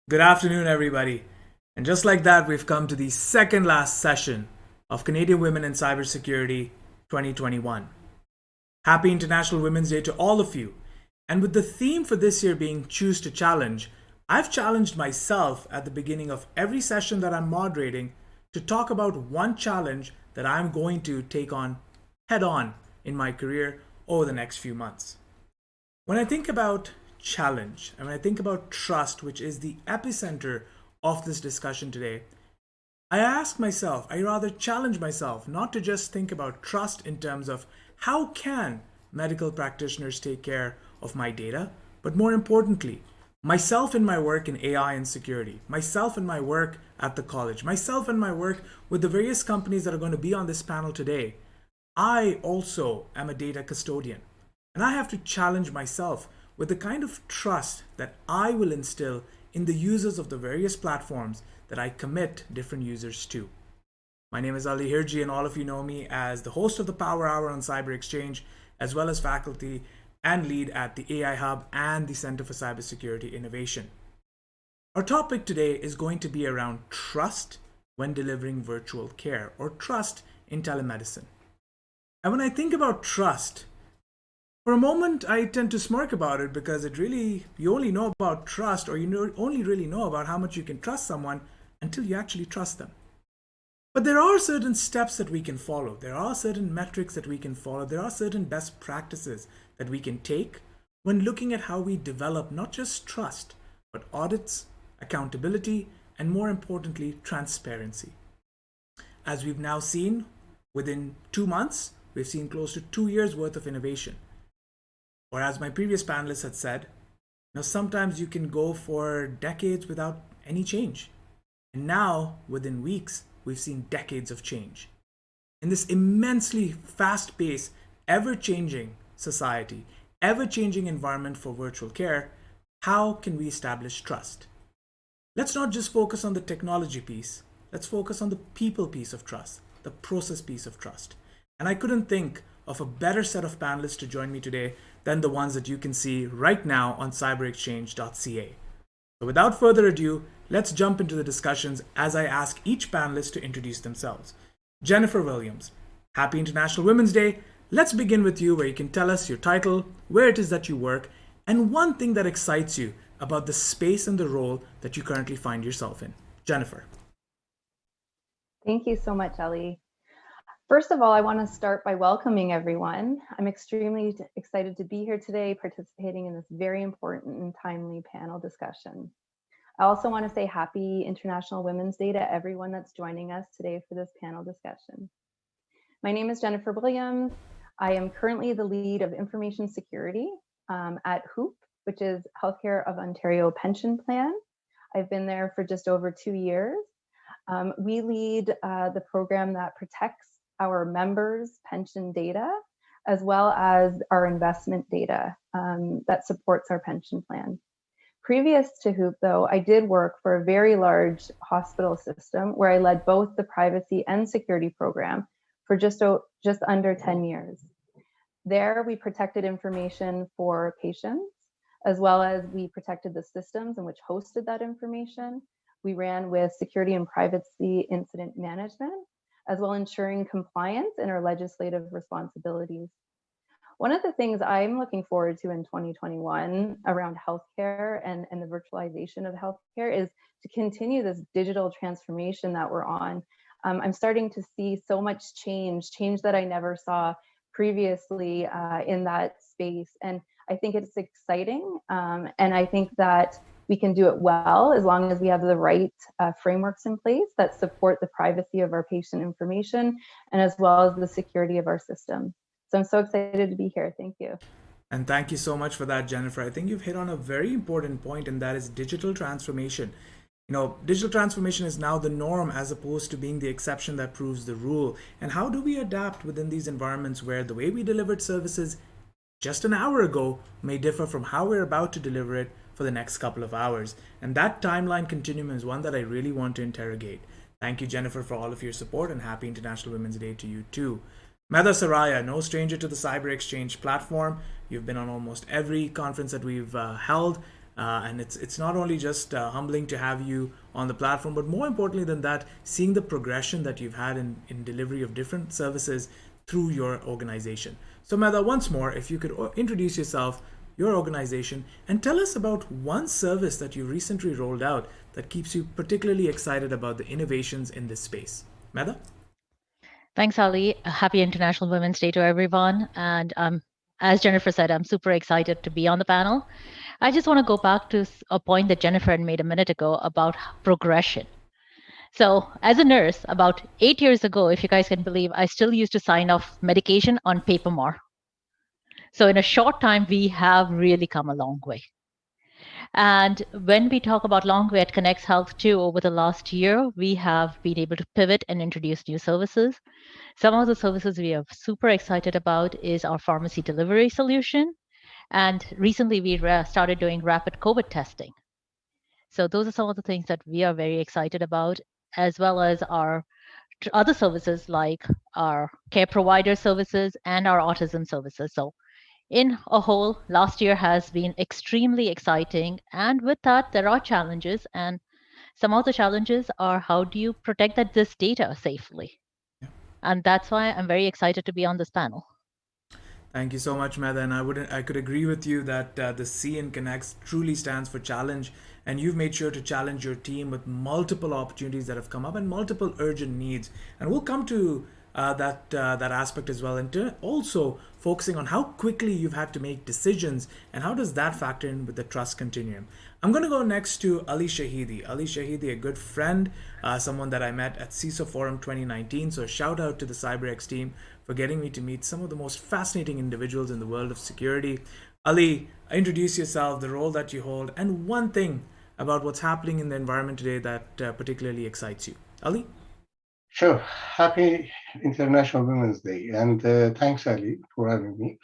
Good afternoon, everybody. And just like that, we've come to the second last session of Canadian Women in Cybersecurity 2021. Happy International Women's Day to all of you. And with the theme for this year being Choose to Challenge, I've challenged myself at the beginning of every session that I'm moderating to talk about one challenge that I'm going to take on head on in my career over the next few months. When I think about challenge, and when I think about trust, which is the epicenter of this discussion today, I rather challenge myself not to just think about trust in terms of how can medical practitioners take care of my data, but more importantly, myself in my work in AI and security, myself in my work at the college, myself in my work with the various companies that are going to be on this panel today. I also am a data custodian, and I have to challenge myself with the kind of trust that I will instill in the users of the various platforms that I commit different users to. My name is Ali Hirji, and all of you know me as the host of the Power Hour on Cyber Exchange, as well as faculty and lead at the AI Hub and the Center for Cybersecurity Innovation. Our topic today is going to be around trust when delivering virtual care, or trust in telemedicine. And when I think about trust, for a moment, I tend to smirk about it because you only know about trust, or only really know about how much you can trust someone until you actually trust them. But there are certain steps that we can follow. There are certain metrics that we can follow. There are certain best practices that we can take when looking at how we develop not just trust, but audits, accountability, and more importantly, transparency. As we've now seen, within 2 months, we've seen close to 2 years worth of innovation. Or as my previous panelists had said, sometimes you can go for decades without any change. And now, within weeks, we've seen decades of change. In this immensely fast-paced, ever-changing society, ever-changing environment for virtual care, how can we establish trust? Let's not just focus on the technology piece. Let's focus on the people piece of trust, the process piece of trust. And I couldn't think of a better set of panelists to join me today than the ones that you can see right now on cyberexchange.ca. So without further ado, let's jump into the discussions as I ask each panelist to introduce themselves. Jennifer Williams, happy International Women's Day. Let's begin with you, where you can tell us your title, where it is that you work, and one thing that excites you about the space and the role that you currently find yourself in. Jennifer. Thank you so much, Ali. First of all, I want to start by welcoming everyone. I'm extremely excited to be here today, participating in this very important and timely panel discussion. I also want to say happy International Women's Day to everyone that's joining us today for this panel discussion. My name is Jennifer Williams. I am currently the lead of information security at HOOPP, which is Healthcare of Ontario Pension Plan. I've been there for just over 2 years. We lead the program that protects our members' pension data, as well as our investment data that supports our pension plan. Previous to HOOPP, though, I did work for a very large hospital system where I led both the privacy and security program for just under 10 years. There, we protected information for patients, as well as we protected the systems in which hosted that information. We ran with security and privacy incident management, as well ensuring compliance in our legislative responsibilities. One of the things I'm looking forward to in 2021 around healthcare and the virtualization of healthcare is to continue this digital transformation that we're on I'm starting to see so much change that I never saw previously in that space. And I think it's exciting. And I think that we can do it well as long as we have the right frameworks in place that support the privacy of our patient information and as well as the security of our system. So I'm so excited to be here. Thank you. And thank you so much for that, Jennifer. I think you've hit on a very important point, and that is digital transformation. Digital transformation is now the norm as opposed to being the exception that proves the rule. And how do we adapt within these environments where the way we delivered services just an hour ago may differ from how we're about to deliver it for the next couple of hours? And that timeline continuum is one that I really want to interrogate. Thank you, Jennifer, for all of your support, and happy International Women's Day to you too. Medha Saraiya, no stranger to the Cyber Exchange platform. You've been on almost every conference that we've held. And it's not only just humbling to have you on the platform, but more importantly than that, seeing the progression that you've had in delivery of different services through your organization. So Medha, once more, if you could introduce yourself, your organization, and tell us about one service that you recently rolled out that keeps you particularly excited about the innovations in this space. Medha? Thanks, Ali. Happy International Women's Day to everyone. And as Jennifer said, I'm super excited to be on the panel. I just want to go back to a point that Jennifer had made a minute ago about progression. So as a nurse, about 8 years ago, if you guys can believe, I still used to sign off medication on paper more. So in a short time, we have really come a long way. And when we talk about long way at ConnexHealth too, over the last year, we have been able to pivot and introduce new services. Some of the services we are super excited about is our pharmacy delivery solution. And recently we started doing rapid COVID testing. So those are some of the things that we are very excited about, as well as our other services like our care provider services and our autism services. So in a whole, last year has been extremely exciting. And with that, there are challenges. And some of the challenges are how do you protect this data safely? And that's why I'm very excited to be on this panel. Thank you so much, Medha. And I could agree with you that the C in Connect truly stands for challenge. And you've made sure to challenge your team with multiple opportunities that have come up and multiple urgent needs. And we'll come to that aspect as well, and also focusing on how quickly you've had to make decisions and how does that factor in with the trust continuum. I'm going to go next to Ali Shahidi. Ali Shahidi, a good friend, someone that I met at CISO Forum 2019. So shout out to the CyberX team for getting me to meet some of the most fascinating individuals in the world of security. Ali, introduce yourself, the role that you hold, and one thing about what's happening in the environment today that particularly excites you. Ali? Sure. Happy International Women's Day, and thanks, Ali, for having me.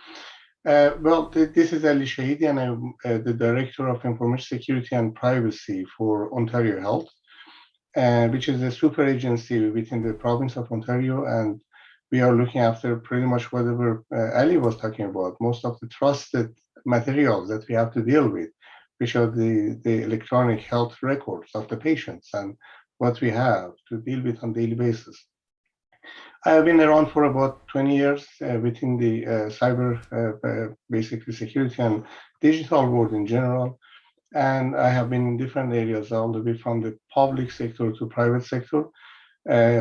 This is Ali Shahidi, and I'm the Director of Information Security and Privacy for Ontario Health, which is a super agency within the province of Ontario, and we are looking after pretty much whatever Ali was talking about, most of the trusted materials that we have to deal with, which are the electronic health records of the patients and what we have to deal with on a daily basis. I have been around for about 20 years within the cyber, basically security and digital world in general. And I have been in different areas, all the way from the public sector to private sector.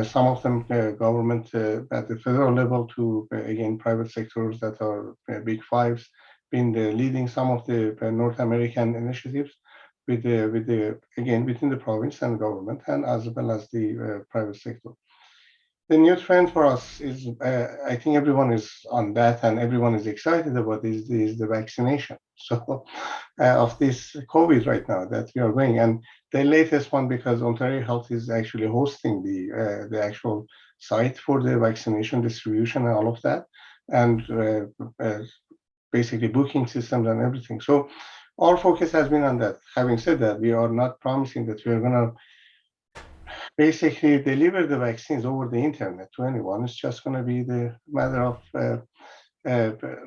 Some of them government at the federal level to, again, private sectors that are big fives, been leading some of the North American initiatives with the again within the province and government, and as well as the private sector. The new trend for us is, I think everyone is on that, and everyone is excited about is the vaccination. So of this COVID right now that we are doing, and the latest one, because Ontario Health is actually hosting the actual site for the vaccination distribution and all of that, and basically booking systems and everything. So our focus has been on that. Having said that, we are not promising that we are going to basically deliver the vaccines over the internet to anyone. It's just going to be the matter of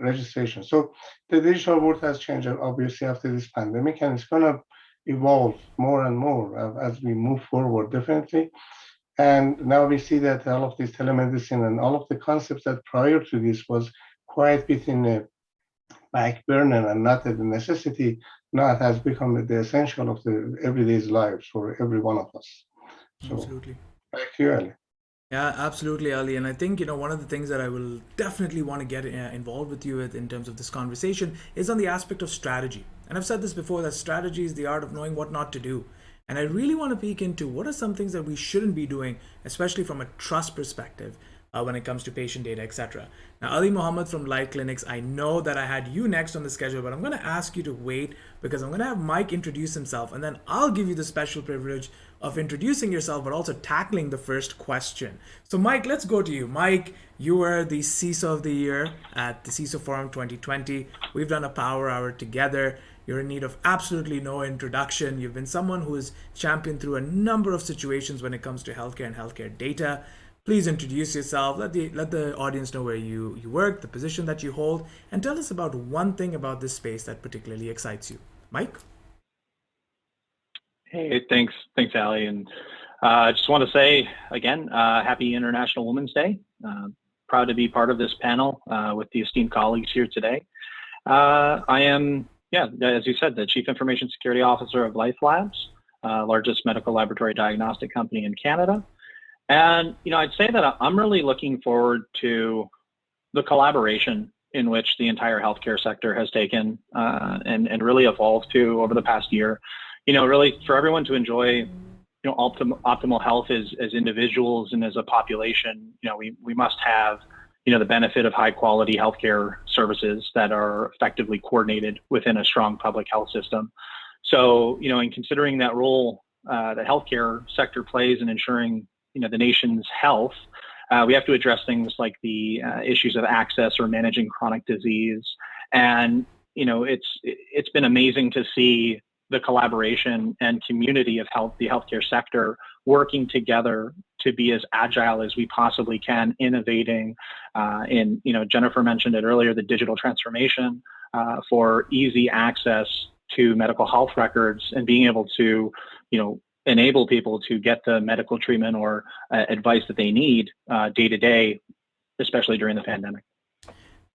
registration. So the digital world has changed, obviously, after this pandemic, and it's going to evolve more and more as we move forward, definitely. And now we see that all of this telemedicine and all of the concepts that prior to this was quite within a back burner and not a necessity, now it has become the essential of the everyday's lives for every one of us. So, Absolutely. back to you, Ali. Yeah, absolutely, Ali. And I think, one of the things that I will definitely want to get involved with you with in terms of this conversation is on the aspect of strategy. And I've said this before that strategy is the art of knowing what not to do. And I really want to peek into what are some things that we shouldn't be doing, especially from a trust perspective, when it comes to patient data, etc. Now, Ali Mohamed from Lyte Clinics, I know that I had you next on the schedule, but I'm going to ask you to wait because I'm going to have Mike introduce himself, and then I'll give you the special privilege of introducing yourself, but also tackling the first question. So, Mike, let's go to you. Mike, you were the CISO of the Year at the CISO Forum 2020. We've done a power hour together. You're in need of absolutely no introduction. You've been someone who has championed through a number of situations when it comes to healthcare and healthcare data. Please introduce yourself. Let the audience know where you work, the position that you hold, and tell us about one thing about this space that particularly excites you. Mike? Hey, thanks, Ali. And I just want to say again, happy International Women's Day. Proud to be part of this panel with the esteemed colleagues here today. I am, as you said, the Chief Information Security Officer of Life Labs, largest medical laboratory diagnostic company in Canada. And, I'd say that I'm really looking forward to the collaboration in which the entire healthcare sector has taken and really evolved to over the past year. Really for everyone to enjoy, optimal health as individuals and as a population, we must have, the benefit of high quality healthcare services that are effectively coordinated within a strong public health system. So, in considering that role the healthcare sector plays in ensuring, the nation's health, we have to address things like the issues of access or managing chronic disease. And, it's been amazing to see the collaboration and community of the healthcare sector working together to be as agile as we possibly can, innovating in, Jennifer mentioned it earlier, the digital transformation for easy access to medical health records and being able to, enable people to get the medical treatment or advice that they need day to day, especially during the pandemic.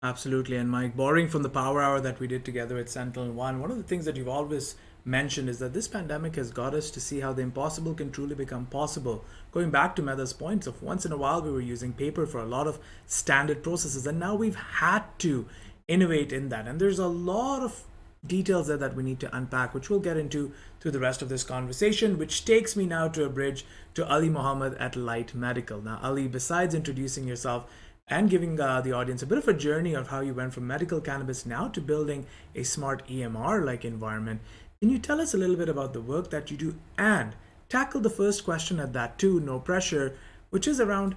Absolutely. And Mike, borrowing from the power hour that we did together at Sentinel One, one of the things that you've always mentioned is that this pandemic has got us to see how the impossible can truly become possible. Going back to Medha's points of once in a while we were using paper for a lot of standard processes, and now we've had to innovate in that. And there's a lot of details there that we need to unpack, which we'll get into through the rest of this conversation, which takes me now to a bridge to Ali Mohamed at Lyte Medical. Now, Ali, besides introducing yourself and giving the audience a bit of a journey of how you went from medical cannabis now to building a smart EMR-like environment, can you tell us a little bit about the work that you do and tackle the first question at that too, no pressure, which is around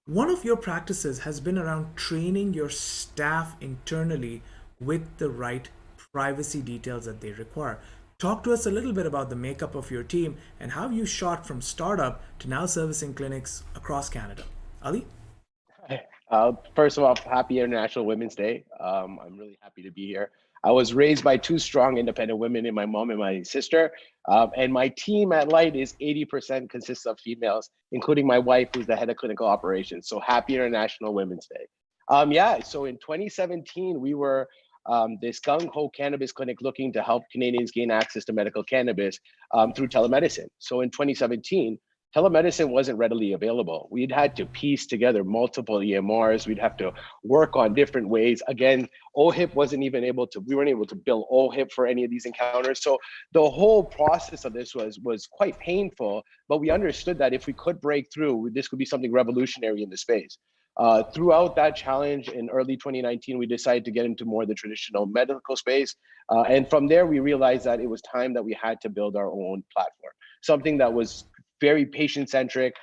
one of your practices has been around training your staff internally with the right privacy details that they require. Talk to us a little bit about the makeup of your team and how you shot from startup to now servicing clinics across Canada. Ali? First of all, happy International Women's Day. I'm really happy to be here. I was raised by two strong independent women, in my mom and my sister. And my team at Lyte is 80% consists of females, including my wife, who's the head of clinical operations. So happy International Women's Day. So in 2017, we were this gung-ho cannabis clinic looking to help Canadians gain access to medical cannabis through telemedicine. So in 2017, telemedicine wasn't readily available. We'd had to piece together multiple EMRs. We'd have to work on different ways. Again, OHIP we weren't able to bill OHIP for any of these encounters. So the whole process of this was quite painful, but we understood that if we could break through, this could be something revolutionary in the space. Throughout that challenge in early 2019, we decided to get into more of the traditional medical space. And from there, we realized that it was time that we had to build our own platform, something that was very patient-centric,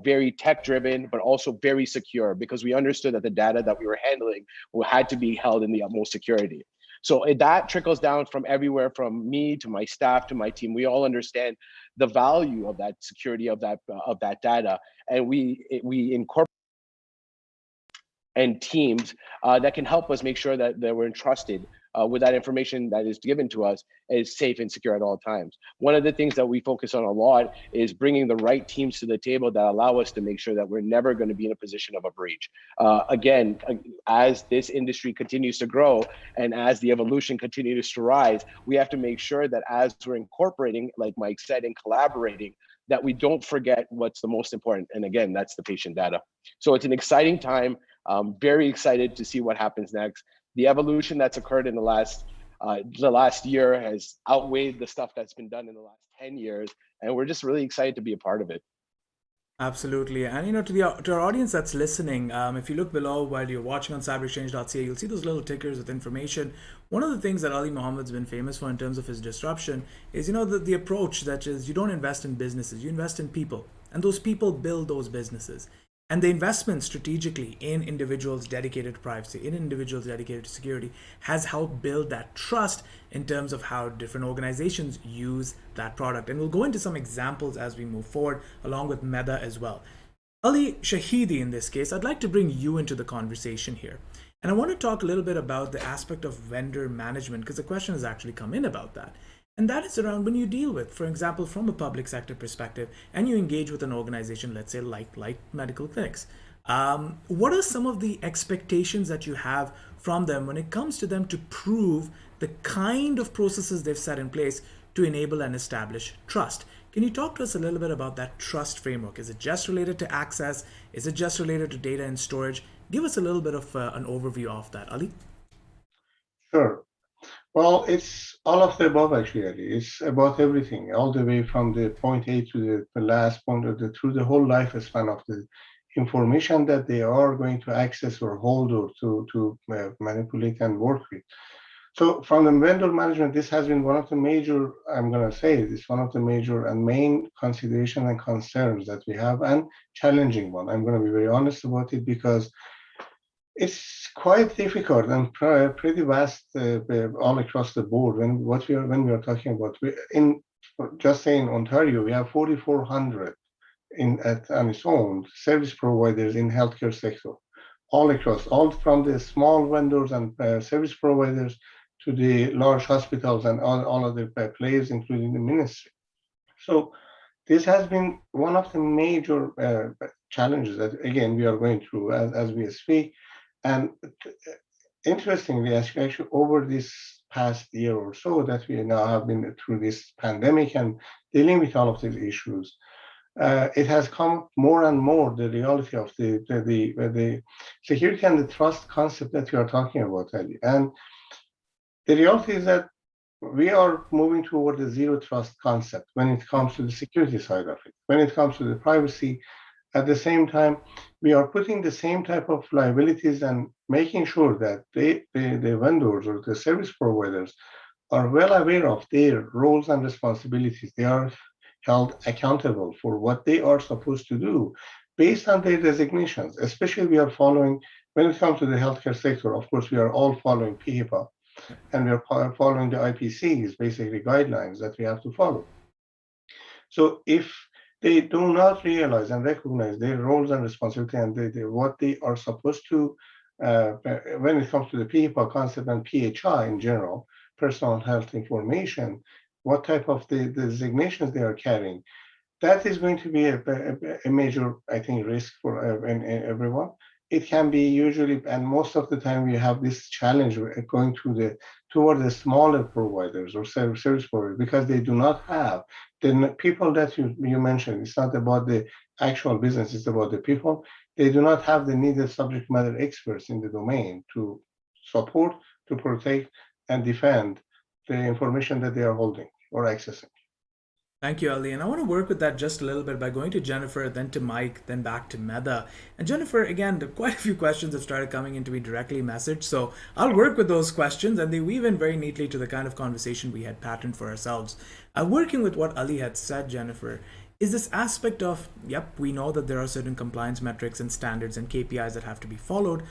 very tech-driven, but also very secure, because we understood that the data that we were handling had to be held in the utmost security. So that trickles down from everywhere, from me to my staff to my team. We all understand the value of that security of that data, and we incorporate and teams that can help us make sure that we're entrusted with that information that is given to us is safe and secure at all times. One of the things that we focus on a lot is bringing the right teams to the table that allow us to make sure that we're never going to be in a position of a breach. Again, as this industry continues to grow and as the evolution continues to rise, we have to make sure that as we're incorporating, like Mike said, and collaborating, that we don't forget what's the most important. And again, that's the patient data. So it's an exciting time. Very excited to see what happens next. The evolution that's occurred in the last year has outweighed the stuff that's been done in the last 10 years. And we're just really excited to be a part of it. Absolutely. And to our audience that's listening, if you look below while you're watching on cyberexchange.ca, you'll see those little tickers with information. One of the things that Ali Mohammed's been famous for in terms of his disruption is, the approach that is, you don't invest in businesses, you invest in people. And those people build those businesses. And the investment strategically in individuals dedicated to privacy, in individuals dedicated to security, has helped build that trust in terms of how different organizations use that product. And we'll go into some examples as we move forward, along with Medha as well. Ali Shahidi, in this case, I'd like to bring you into the conversation here. And I want to talk a little bit about the aspect of vendor management, because the question has actually come in about that. And that is around when you deal with, for example, from a public sector perspective, and you engage with an organization, let's say like Lyte Medical clinics. What are some of the expectations that you have from them when it comes to them to prove the kind of processes they've set in place to enable and establish trust? Can you talk to us a little bit about that trust framework? Is it just related to access? Is it just related to data and storage? Give us a little bit of an overview of that, Ali. Sure. Well, it's all of the above, actually. It's about everything, all the way from the point A to the last point through the whole lifespan of the information that they are going to access or hold or to manipulate and work with. So from the vendor management, this has been one of the major, I'm going to say, this one of the major and main consideration and concerns that we have, and challenging one. I'm going to be very honest about it, because it's quite difficult and pretty vast all across the board. When we are talking about, just say in Ontario, we have 4,400 on its own service providers in healthcare sector, all across, all from the small vendors and service providers to the large hospitals and all other players, including the ministry. So this has been one of the major challenges that, again, we are going through as we speak. And interestingly, actually, over this past year or so that we now have been through this pandemic and dealing with all of these issues, it has come more and more the reality of the security and the trust concept that we are talking about, Ali. And the reality is that we are moving toward the zero trust concept when it comes to the security side of it. When it comes to the privacy, at the same time, we are putting the same type of liabilities and making sure that the vendors or the service providers are well aware of their roles and responsibilities. They are held accountable for what they are supposed to do based on their designations. Especially we are following, when it comes to the healthcare sector, of course, we are all following HIPAA, and we are following the IPCs, basically guidelines that we have to follow. So if they do not realize and recognize their roles and responsibility and what they are supposed to, when it comes to the HIPAA concept and PHI in general, personal health information, what type of the designations they are carrying, that is going to be a major, I think, risk for everyone. It can be usually, and most of the time, we have this challenge going toward the smaller providers or service providers, because they do not have the people that you mentioned. It's not about the actual business; it's about the people. They do not have the needed subject matter experts in the domain to support, to protect, and defend the information that they are holding or accessing. Thank you, Ali. And I want to work with that just a little bit by going to Jennifer, then to Mike, then back to Medha. And Jennifer, again, quite a few questions have started coming in to me directly messaged. So I'll work with those questions, and they weave in very neatly to the kind of conversation we had patterned for ourselves. Working with what Ali had said, Jennifer, is this aspect of, yep, we know that there are certain compliance metrics and standards and KPIs that have to be followed,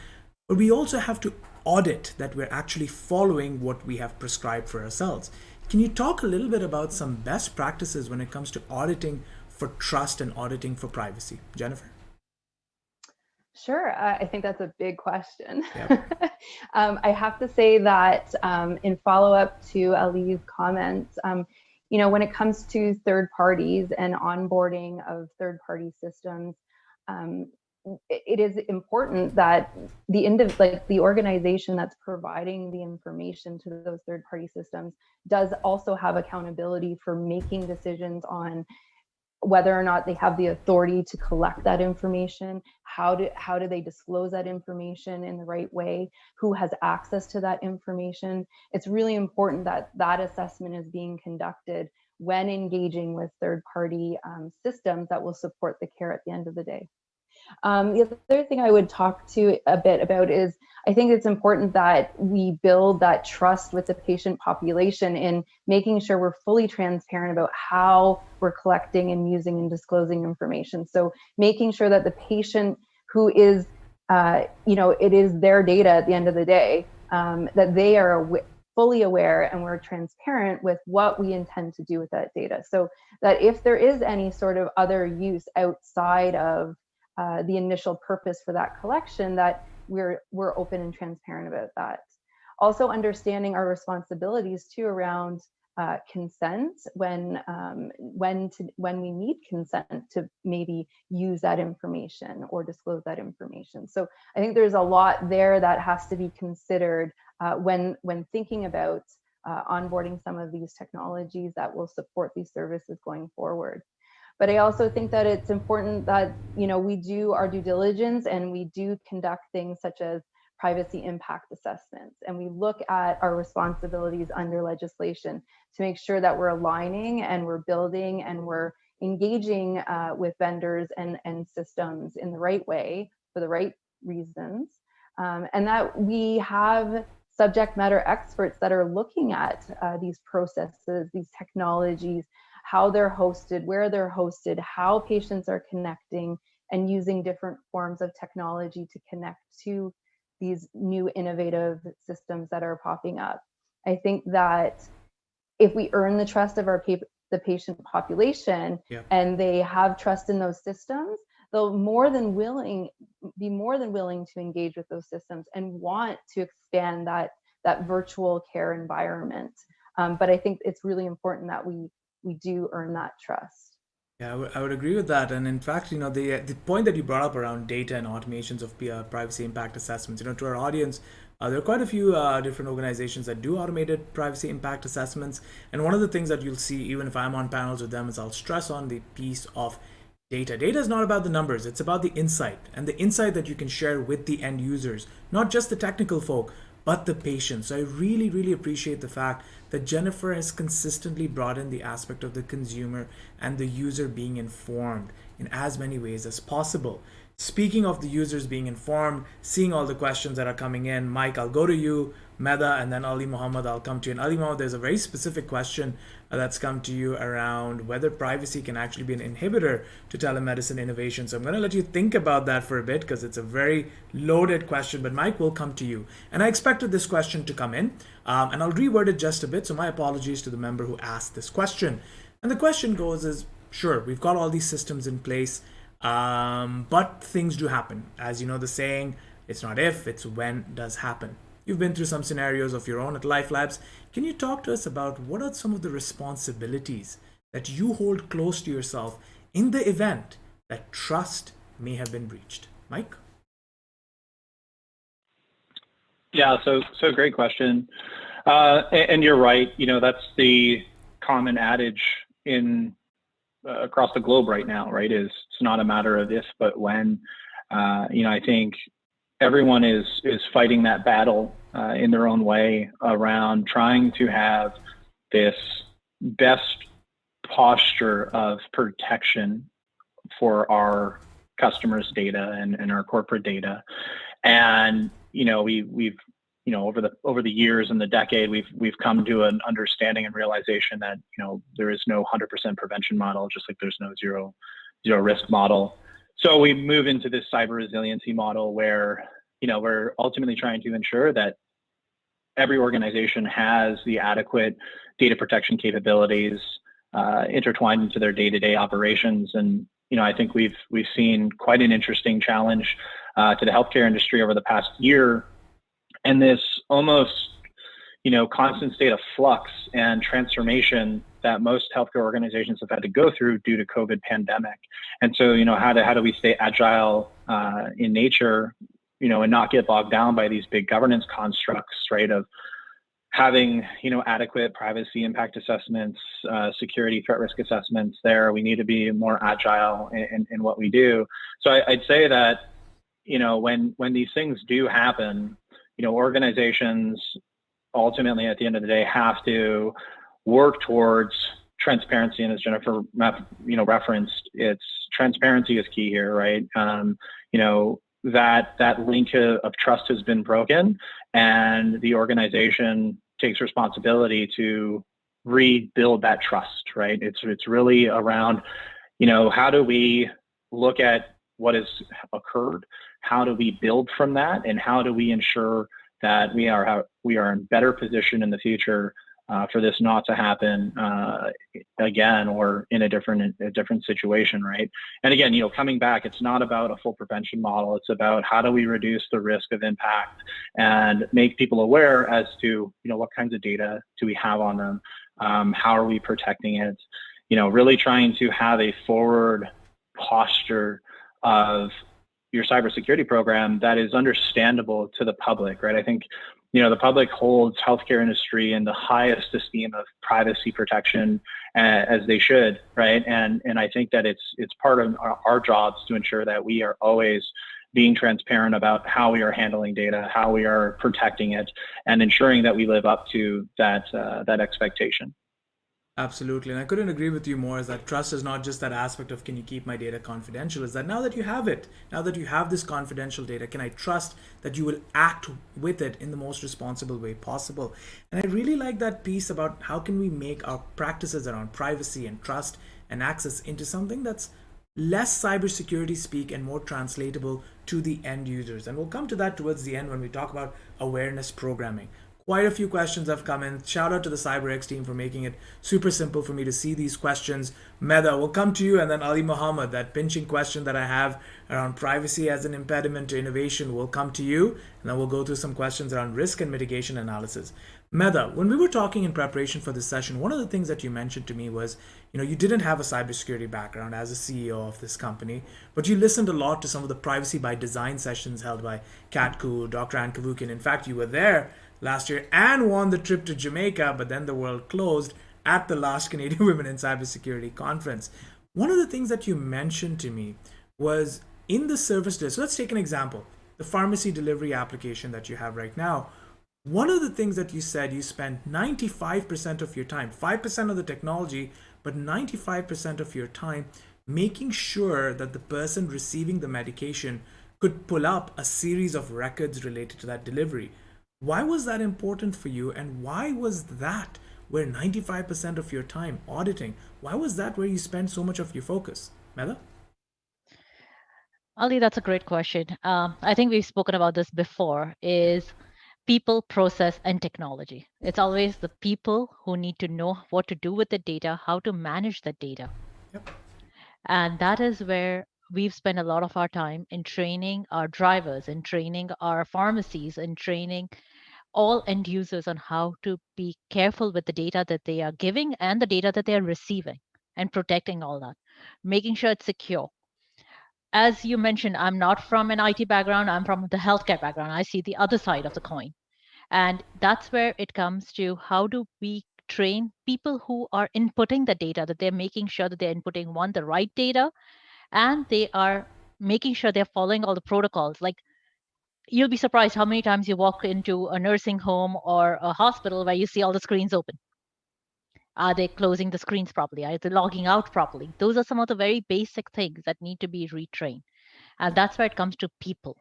but we also have to audit that we're actually following what we have prescribed for ourselves. Can you talk a little bit about some best practices when it comes to auditing for trust and auditing for privacy? Jennifer? Sure. I think that's a big question. Yep. I have to say that in follow-up to Ali's comments, when it comes to third parties and onboarding of third-party systems, it is important that the organization that's providing the information to those third-party systems does also have accountability for making decisions on whether or not they have the authority to collect that information, how do they disclose that information in the right way, who has access to that information. It's really important that that assessment is being conducted when engaging with third-party systems that will support the care at the end of the day. The other thing I would talk to a bit about is I think it's important that we build that trust with the patient population in making sure we're fully transparent about how we're collecting and using and disclosing information. So making sure that the patient who is, it is their data at the end of the day, that they are fully aware and we're transparent with what we intend to do with that data. So that if there is any sort of other use outside of the initial purpose for that collection, that we're open and transparent about that. Also understanding our responsibilities too around consent when we need consent to maybe use that information or disclose that information. So I think there's a lot there that has to be considered when thinking about onboarding some of these technologies that will support these services going forward. But I also think that it's important that, we do our due diligence and we do conduct things such as privacy impact assessments. And we look at our responsibilities under legislation to make sure that we're aligning and we're building and we're engaging with vendors and systems in the right way for the right reasons. And that we have subject matter experts that are looking at these processes, these technologies, how they're hosted, where they're hosted, how patients are connecting and using different forms of technology to connect to these new innovative systems that are popping up. I think that if we earn the trust of the patient population, and they have trust in those systems, they'll be more than willing to engage with those systems and want to expand that virtual care environment. But I think it's really important that we do earn that trust. Yeah, I would agree with that. And in fact, the point that you brought up around data and automations of privacy impact assessments, to our audience, there are quite a few different organizations that do automated privacy impact assessments. And one of the things that you'll see, even if I'm on panels with them, is I'll stress on the piece of data. Data is not about the numbers, it's about the insight, and the insight that you can share with the end users, not just the technical folk, but the patients. So I really, really appreciate the fact that Jennifer has consistently brought in the aspect of the consumer and the user being informed in as many ways as possible. Speaking of the users being informed, seeing all the questions that are coming in, Mike, I'll go to you, Medha, and then Ali Mohamed, I'll come to you. And Ali Mohamed, there's a very specific question that's come to you around whether privacy can actually be an inhibitor to telemedicine innovation. So I'm going to let you think about that for a bit because it's a very loaded question, but Mike, will come to you. And I expected this question to come in, and I'll reword it just a bit. So my apologies to the member who asked this question. And the question goes is, sure, we've got all these systems in place, but things do happen. As you know the saying, it's not if, it's when does happen. You've been through some scenarios of your own at Life Labs. Can you talk to us about what are some of the responsibilities that you hold close to yourself in the event that trust may have been breached? Mike? Yeah, so great question. And you're right, that's the common adage across the globe right now, right? It's not a matter of if, but when. I think everyone is fighting that battle in their own way around trying to have this best posture of protection for our customers' data and our corporate data. And we've over the years and the decade, we've come to an understanding and realization that there is no 100% prevention model, just like there's no zero risk model. So we move into this cyber resiliency model where we're ultimately trying to ensure that every organization has the adequate data protection capabilities intertwined into their day-to-day operations. And I think we've seen quite an interesting challenge to the healthcare industry over the past year, and this almost constant state of flux and transformation that most healthcare organizations have had to go through due to COVID pandemic. And so how do we stay agile in nature, and not get bogged down by these big governance constructs, right, of having, adequate privacy impact assessments, security threat risk assessments there. We need to be more agile in what we do. So I'd say that, when these things do happen, organizations ultimately at the end of the day have to work towards transparency. And as Jennifer, referenced, transparency is key here, right? That link of trust has been broken, and the organization takes responsibility to rebuild that trust, right? It's really around, how do we look at what has occurred? How do we build from that? And how do we ensure that we are in better position in the future for this not to happen again, or in a different situation, right? And again, coming back, it's not about a full prevention model. It's about how do we reduce the risk of impact and make people aware as to what kinds of data do we have on them, how are we protecting it? Really trying to have a forward posture of your cybersecurity program that is understandable to the public, right? I think the public holds healthcare industry in the highest esteem of privacy protection, as they should, right? And I think that it's part of our jobs to ensure that we are always being transparent about how we are handling data, how we are protecting it, and ensuring that we live up to that expectation. Absolutely. And I couldn't agree with you more, is that trust is not just that aspect of can you keep my data confidential, is that now that you have it, now that you have this confidential data, can I trust that you will act with it in the most responsible way possible? And I really like that piece about how can we make our practices around privacy and trust and access into something that's less cybersecurity speak and more translatable to the end users. And we'll come to that towards the end when we talk about awareness programming. Quite a few questions have come in. Shout out to the CyberX team for making it super simple for me to see these questions. Medha, we'll come to you, and then Ali Mohamed, that pinching question that I have around privacy as an impediment to innovation will come to you, and then we'll go through some questions around risk and mitigation analysis. Medha, when we were talking in preparation for this session, one of the things that you mentioned to me was, you didn't have a cybersecurity background as a CEO of this company, but you listened a lot to some of the privacy by design sessions held by Kat Koo, Dr. Ann Kavukian. In fact, you were there last year and won the trip to Jamaica, but then the world closed at the last Canadian Women in Cybersecurity conference. One of the things that you mentioned to me was in the service desk. So let's take an example, the pharmacy delivery application that you have right now. One of the things that you said, you spend 95% of your time, 5% of the technology, but 95% of your time making sure that the person receiving the medication could pull up a series of records related to that delivery. Why was that important for you, and why was that where 95% of your time auditing, why was that where you spend so much of your focus? Medha? Ali, that's a great question. I think we've spoken about this before, is people, process, and technology. It's always the people who need to know what to do with the data, how to manage the data. Yep. And that is where we've spent a lot of our time in training our drivers, in training our pharmacies, in training all end users on how to be careful with the data that they are giving and the data that they are receiving, and protecting all that, making sure it's secure. As you mentioned, I'm not from an IT background, I'm from the healthcare background. I see the other side of the coin. And that's where it comes to how do we train people who are inputting the data, that they're making sure that they're inputting the right data, and they are making sure they're following all the protocols. Like, you'll be surprised how many times you walk into a nursing home or a hospital where you see all the screens open. Are they closing the screens properly? Are they logging out properly? Those are some of the very basic things that need to be retrained. And that's where it comes to people.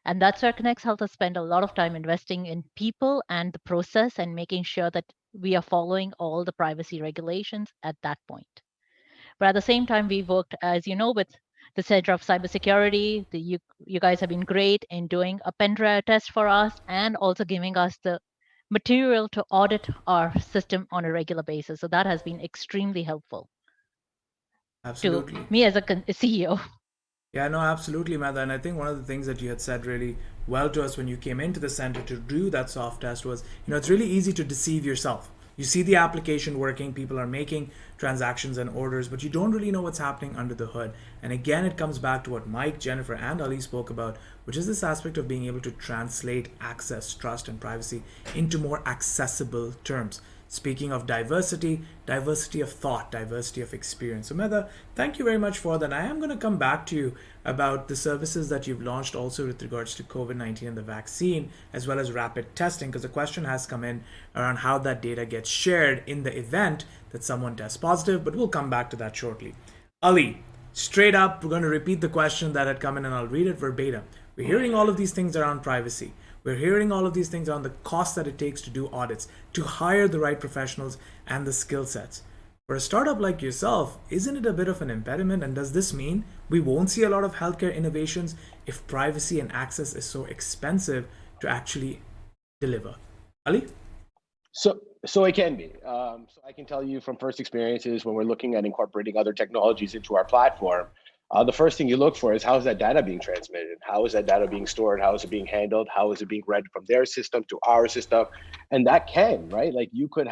And that's where ConnexHealth has spent a lot of time investing in people and the process, and making sure that we are following all the privacy regulations at that point. But at the same time, we've worked, as you know, with the Center of Cybersecurity. You guys have been great in doing a pen test for us, and also giving us the material to audit our system on a regular basis. So that has been extremely helpful. Absolutely. To me as a CEO. Yeah, no, absolutely, Medha. And I think one of the things that you had said really well to us when you came into the center to do that soft test was, it's really easy to deceive yourself. You see the application working, people are making transactions and orders, but you don't really know what's happening under the hood. And again, it comes back to what Mike, Jennifer, and Ali spoke about, which is this aspect of being able to translate access, trust, and privacy into more accessible terms. Speaking of diversity, diversity of thought, diversity of experience. So Medha, thank you very much for that. I am going to come back to you about the services that you've launched also with regards to COVID-19 and the vaccine, as well as rapid testing, because the question has come in around how that data gets shared in the event that someone tests positive, but we'll come back to that shortly. Ali, straight up, we're going to repeat the question that had come in and I'll read it verbatim. We're hearing all of these things around privacy. We're hearing all of these things on the cost that it takes to do audits, to hire the right professionals and the skill sets. For a startup like yourself, isn't it a bit of an impediment? And does this mean we won't see a lot of healthcare innovations if privacy and access is so expensive to actually deliver? Ali? So it can be. So I can tell you from first experiences when we're looking at incorporating other technologies into our platform, the first thing you look for is how is that data being transmitted? How is that data being stored? How is it being handled? How is it being read from their system to our system? And that can, right? Like we could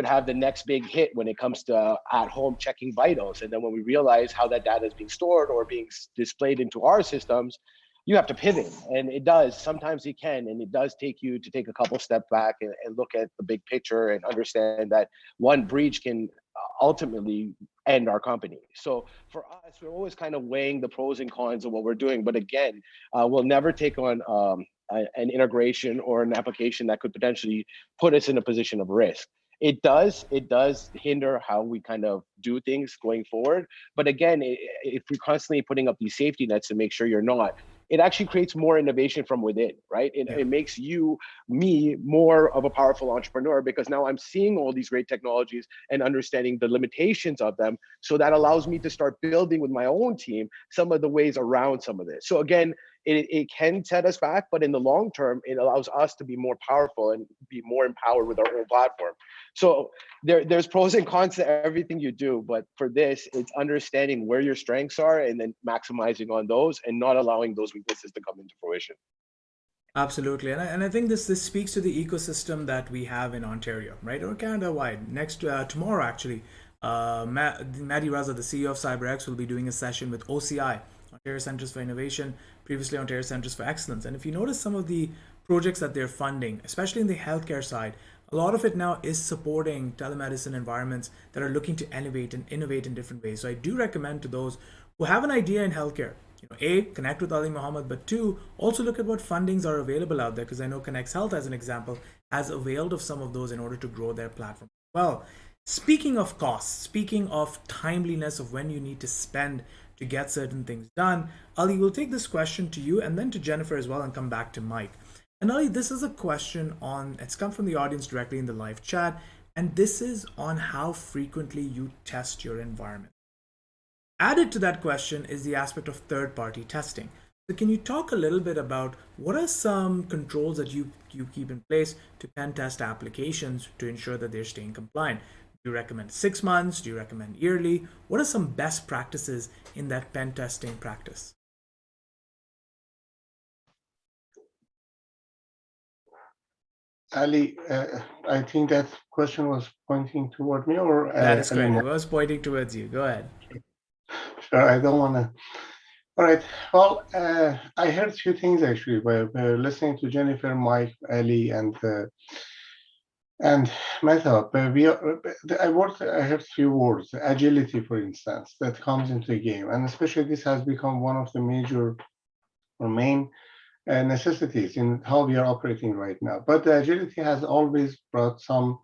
have the next big hit when it comes to at home checking vitals. And then when we realize how that data is being stored or being displayed into our systems, you have to pivot. And it does, sometimes it can, and it does take you to take a couple steps back and look at the big picture and understand that one breach can ultimately end our company. So for us, we're always kind of weighing the pros and cons of what we're doing. But again, we'll never take on an integration or an application that could potentially put us in a position of risk. It does hinder how we kind of do things going forward. But again, if you're constantly putting up these safety nets to make sure you're not, it actually creates more innovation from within, right? It makes me more of a powerful entrepreneur because now I'm seeing all these great technologies and understanding the limitations of them. So that allows me to start building with my own team some of the ways around some of this. So again, it can set us back, but in the long term, it allows us to be more powerful and be more empowered with our own platform. So there's pros and cons to everything you do, but for this, it's understanding where your strengths are and then maximizing on those and not allowing those weaknesses to come into fruition. Absolutely, and I think this speaks to the ecosystem that we have in Ontario, right, or Canada-wide. Tomorrow, actually, Maddie Raza, the CEO of CyberX, will be doing a session with OCI, Ontario Centres for Innovation, previously Ontario Centres for Excellence. And if you notice some of the projects that they're funding, especially in the healthcare side, a lot of it now is supporting telemedicine environments that are looking to innovate in different ways. So I do recommend to those who have an idea in healthcare, A, connect with Ali Mohamed, but two, also look at what fundings are available out there, because I know ConnexHealth, as an example, has availed of some of those in order to grow their platform. Well, speaking of costs, speaking of timeliness of when you need to spend to get certain things done, Ali, we'll take this question to you and then to Jennifer as well and come back to Mike. And Ali, this is a question it's come from the audience directly in the live chat, and this is on how frequently you test your environment. Added to that question is the aspect of third-party testing. So can you talk a little bit about what are some controls that you keep in place to pen test applications to ensure that they're staying compliant? Do you recommend 6 months? Do you recommend yearly? What are some best practices in that pen testing practice? Ali, I think that question was pointing toward me, or that is correct. It was pointing towards you. Go ahead. Sure, I don't want to. All right. Well, I heard two things actually by listening to Jennifer, Mike, Ali, and Medha. I heard few words, agility, for instance, that comes into the game, and especially this has become one of the major or main necessities in how we are operating right now. But the agility has always brought some,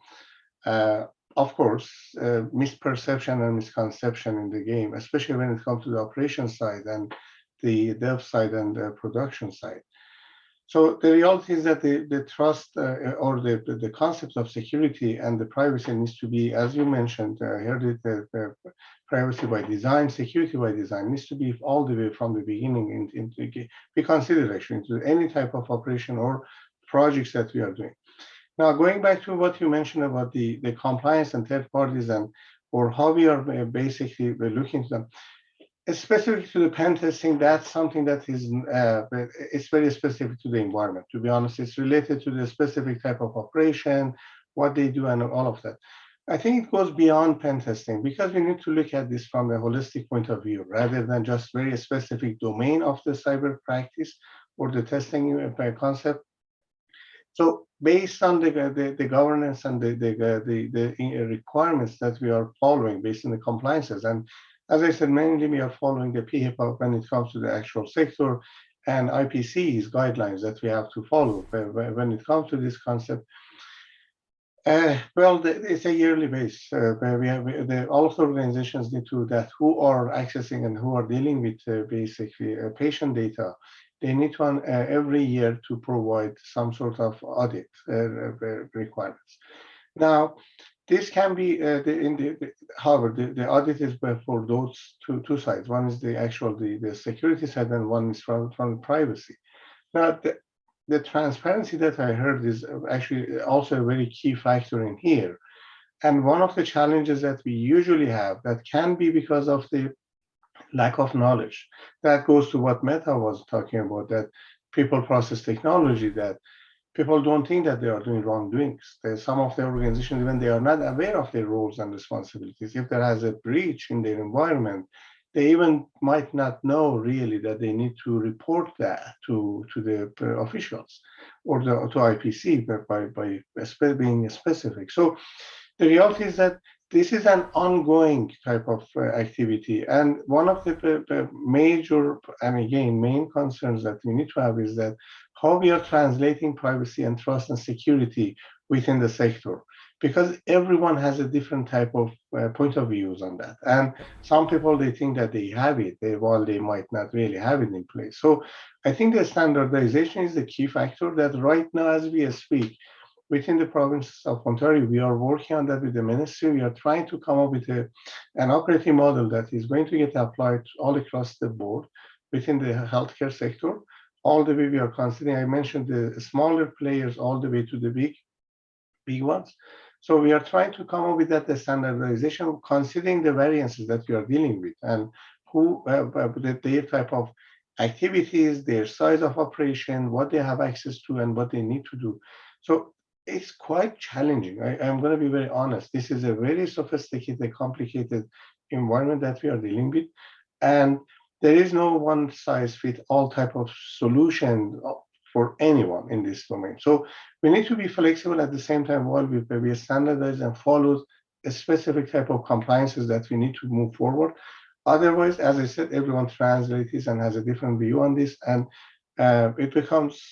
of course, misperception and misconception in the game, especially when it comes to the operation side and the dev side and the production side. So the reality is that the trust or the concept of security and the privacy needs to be, as you mentioned, the privacy by design, security by design needs to be all the way from the beginning be considered actually into any type of operation or projects that we are doing. Now, going back to what you mentioned about the compliance and third parties or how we are basically looking to them, specific to the pen testing, that's something that is it's very specific to the environment. To be honest, it's related to the specific type of operation what they do and all of that. I think it goes beyond pen testing because we need to look at this from a holistic point of view rather than just very specific domain of the cyber practice or the testing concept. So based on the governance and the requirements that we are following based on the compliances, and as I said, mainly we are following the PHIPA when it comes to the actual sector and IPC's guidelines that we have to follow when it comes to this concept. Well, it's a yearly base. Where we have all of the organizations need to that who are accessing and who are dealing with basically patient data. They need to every year to provide some sort of audit requirements. Now, this can be however, the audit is for those two sides. One is the actual the security side, and one is from privacy. Now, the transparency that I heard is actually also a very key factor in here. And one of the challenges that we usually have that can be because of the lack of knowledge. That goes to what Medha was talking about, that people process technology, that people don't think that they are doing wrongdoings. There's some of the organizations, even they are not aware of their roles and responsibilities. If there has a breach in their environment, they even might not know really that they need to report that to the officials or to IPC by being specific. So the reality is that this is an ongoing type of activity. And one of the major, and again, main concerns that we need to have is that how we are translating privacy and trust and security within the sector, because everyone has a different type of point of views on that. And some people, they think that they have it, while they might not really have it in place. So I think the standardization is the key factor that right now, as we speak, within the province of Ontario, we are working on that with the ministry. We are trying to come up with an operating model that is going to get applied all across the board within the healthcare sector. All the way we are considering, I mentioned the smaller players all the way to the big ones. So we are trying to come up with that the standardization, considering the variances that we are dealing with and who their type of activities, their size of operation, what they have access to, and what they need to do. So it's quite challenging. I'm going to be very honest. This is a very sophisticated, complicated environment that we are dealing with, and there is no one size fit all type of solution for anyone in this domain. So we need to be flexible at the same time while we standardize and follow a specific type of compliances that we need to move forward. Otherwise, as I said, everyone translates this and has a different view on this, and it becomes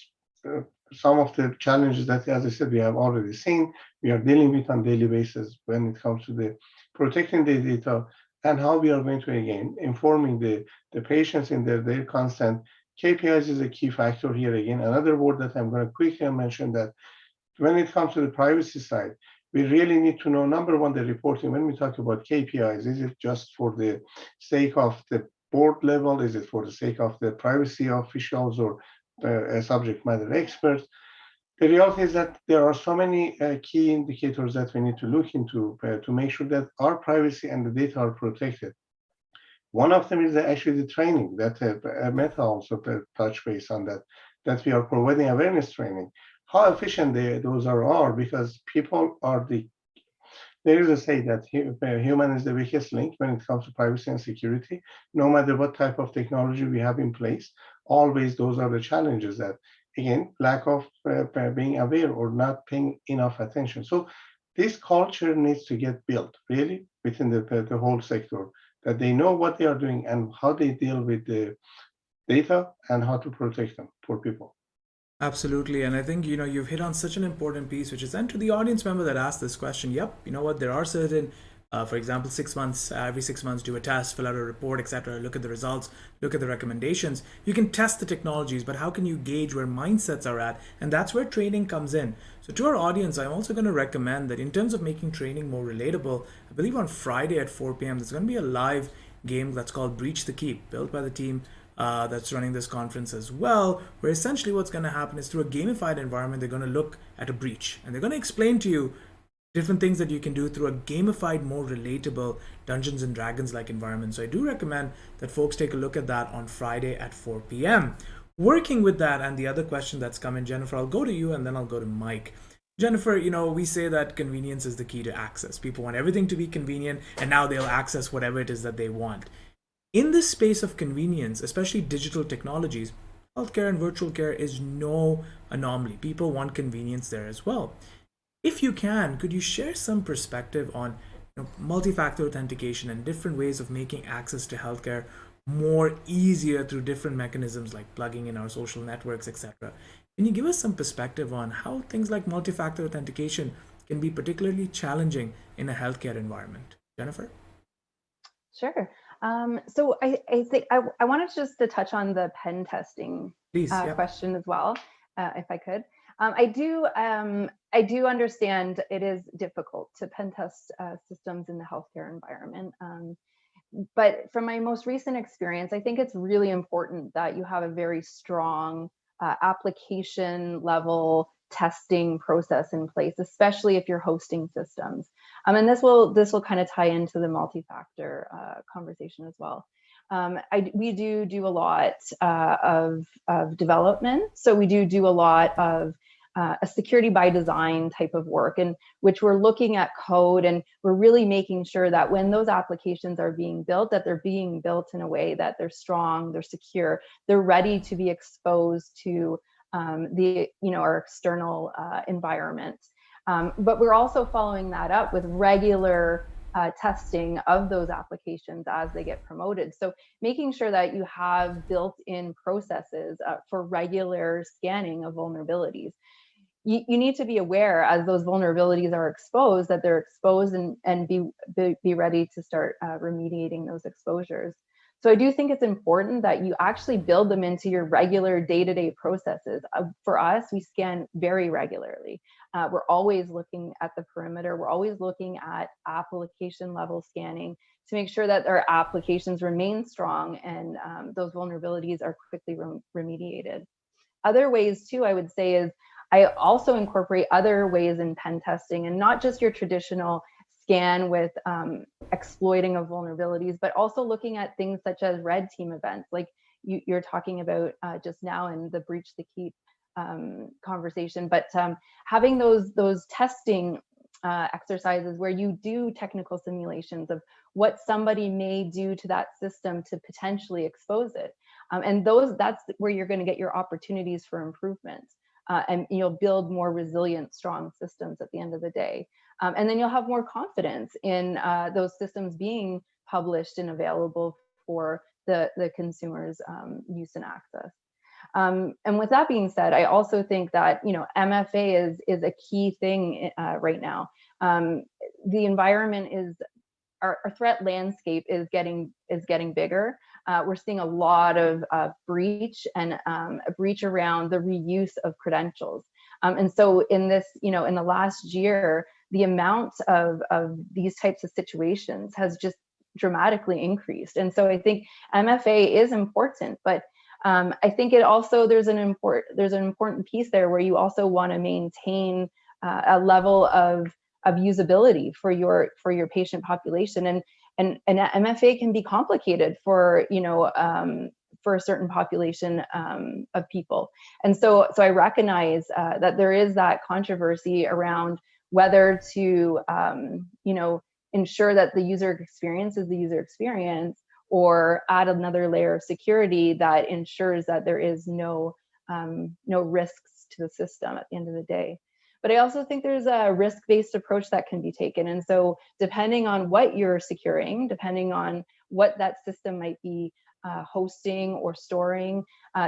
some of the challenges that, as I said, we have already seen, we are dealing with on daily basis when it comes to the protecting the data and how we are going to, again, informing the patients in their consent. KPIs is a key factor here again. Another word that I'm going to quickly mention that when it comes to the privacy side, we really need to know, number one, the reporting. When we talk about KPIs, is it just for the sake of the board level? Is it for the sake of the privacy officials or subject matter experts? The reality is that there are so many key indicators that we need to look into to make sure that our privacy and the data are protected. One of them is actually the training that Medha also touched base on that we are providing awareness training. How efficient those are because people are there is a say that human is the weakest link when it comes to privacy and security. No matter what type of technology we have in place, always those are the challenges that, again, lack of being aware or not paying enough attention. So this culture needs to get built really within the whole sector, that they know what they are doing and how they deal with the data and how to protect them for people. Absolutely. And I think, you've hit on such an important piece, which is, and to the audience member that asked this question, yep, you know what, there are certain, for example, 6 months, every 6 months, do a test, fill out a report, etc. Look at the results, look at the recommendations. You can test the technologies, but how can you gauge where mindsets are at? And that's where training comes in. So to our audience, I'm also going to recommend that in terms of making training more relatable, I believe on Friday at 4 p.m., there's going to be a live game that's called Breach the Keep, built by the team that's running this conference as well, where essentially what's going to happen is through a gamified environment, they're going to look at a breach and they're going to explain to you different things that you can do through a gamified, more relatable Dungeons and Dragons like environment. So I do recommend that folks take a look at that on Friday at 4 p.m. Working with that, and the other question that's come in, Jennifer, I'll go to you and then I'll go to Mike. Jennifer, we say that convenience is the key to access. People want everything to be convenient, and now they'll access whatever it is that they want. In this space of convenience, especially digital technologies, healthcare and virtual care is no anomaly. People want convenience there as well. If you can, could you share some perspective on multi-factor authentication and different ways of making access to healthcare more easier through different mechanisms like plugging in our social networks, etc.? Can you give us some perspective on how things like multi-factor authentication can be particularly challenging in a healthcare environment? Jennifer? Sure. So I think I wanted just to touch on the pen testing Please, yeah. question as well, if I could. I do understand it is difficult to pen test systems in the healthcare environment. But from my most recent experience, I think it's really important that you have a very strong application level testing process in place, especially if you're hosting systems. And this will kind of tie into the multi-factor conversation as well. We do a lot of development. So we do a lot of a security by design type of work, in which we're looking at code, and we're really making sure that when those applications are being built, that they're being built in a way that they're strong, they're secure, they're ready to be exposed to our external environment. But we're also following that up with regular testing of those applications as they get promoted. So making sure that you have built-in processes for regular scanning of vulnerabilities. You need to be aware as those vulnerabilities are exposed, that they're exposed, and be ready to start remediating those exposures. So I do think it's important that you actually build them into your regular day-to-day processes. For us, we scan very regularly. We're always looking at the perimeter. We're always looking at application level scanning to make sure that our applications remain strong and those vulnerabilities are quickly remediated. Other ways too, I would say, is I also incorporate other ways in pen testing, and not just your traditional scan with exploiting of vulnerabilities, but also looking at things such as red team events, like you're talking about just now in the breach the keep conversation. But having those testing exercises where you do technical simulations of what somebody may do to that system to potentially expose it. And that's where you're going to get your opportunities for improvement. And you'll build more resilient, strong systems at the end of the day. And then you'll have more confidence in those systems being published and available for the consumer's use and access. And with that being said, I also think that MFA is a key thing right now. The environment is our threat landscape is getting bigger. We're seeing a lot of breach and a breach around the reuse of credentials. And so in this, in the last year, the amount of these types of situations has just dramatically increased. And so I think MFA is important, but I think it also there's an important piece there where you also want to maintain a level of usability for your patient population, and MFA can be complicated for for a certain population of people. And so I recognize that there is that controversy around whether to ensure that the user experience is the user experience, or add another layer of security that ensures that there is no risks to the system at the end of the day. But I also think there's a risk-based approach that can be taken. And so depending on what you're securing, depending on what that system might be hosting or storing,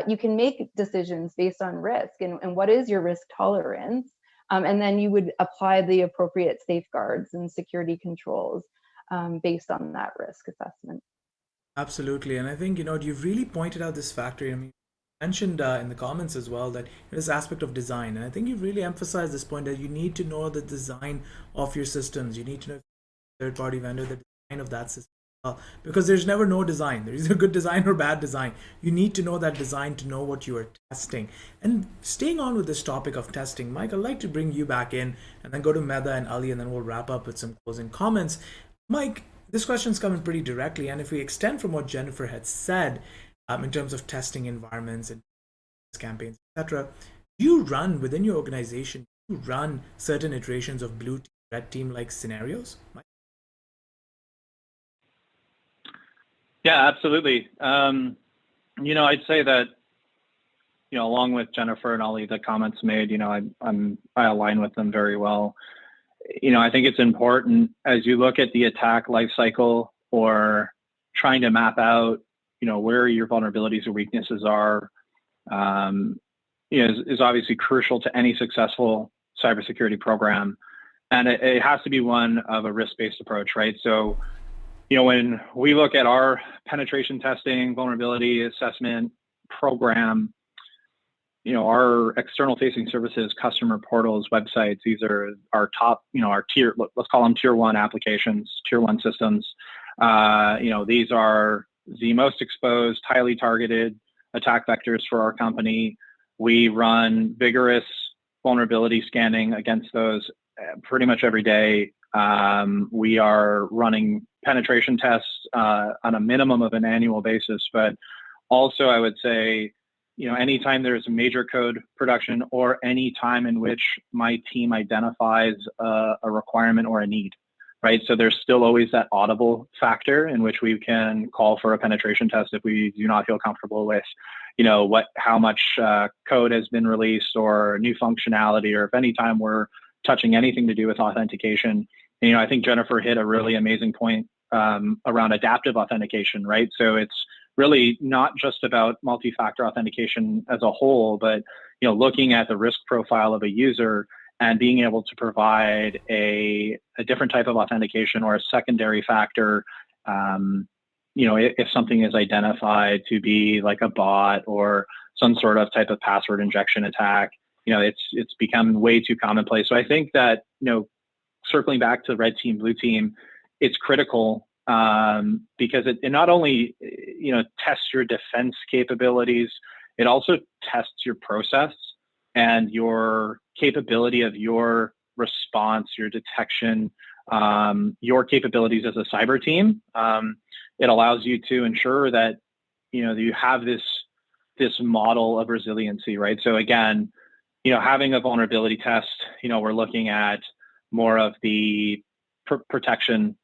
you can make decisions based on risk and what is your risk tolerance. And then you would apply the appropriate safeguards and security controls based on that risk assessment. Absolutely. And I think, you've really pointed out this factor. I mean, mentioned in the comments as well that this aspect of design, and I think you've really emphasized this point that you need to know the design of your systems. You need to know third-party vendor the design of that system, because there's never no design. There's either good design or bad design. You need to know that design to know what you are testing. And staying on with this topic of testing, Mike, I'd like to bring you back in and then go to Medha and Ali, and then we'll wrap up with some closing comments. Mike, this question's coming pretty directly, and if we extend from what Jennifer had said, in terms of testing environments and campaigns, etc., you run within your organization run certain iterations of blue team, red team like scenarios? Yeah, absolutely. I'd say that, along with Jennifer and Ali, the comments made, I align with them very well. I think it's important as you look at the attack lifecycle or trying to map out, where your vulnerabilities or weaknesses are, is obviously crucial to any successful cybersecurity program. And it has to be one of a risk-based approach, right? So, when we look at our penetration testing, vulnerability assessment program, our external facing services, customer portals, websites, these are our top, our tier, let's call them tier one applications, tier one systems. These are the most exposed, highly targeted attack vectors for our company. We run vigorous vulnerability scanning against those pretty much every day. We are running penetration tests on a minimum of an annual basis, but also I would say, anytime there's a major code production or any time in which my team identifies a requirement or a need, right? So there's still always that audible factor in which we can call for a penetration test if we do not feel comfortable with, how much code has been released or new functionality, or if any time we're touching anything to do with authentication. I think Jennifer hit a really amazing point around adaptive authentication, right? So it's really not just about multi-factor authentication as a whole, but looking at the risk profile of a user and being able to provide a different type of authentication or a secondary factor, if something is identified to be like a bot or some sort of type of password injection attack, it's become way too commonplace. So I think that, circling back to red team, blue team, it's critical because it not only, tests your defense capabilities, it also tests your process and your capability of your response, your detection, your capabilities as a cyber team. It allows you to ensure that, you have this model of resiliency, right? So again, having a vulnerability test, we're looking at more of the protection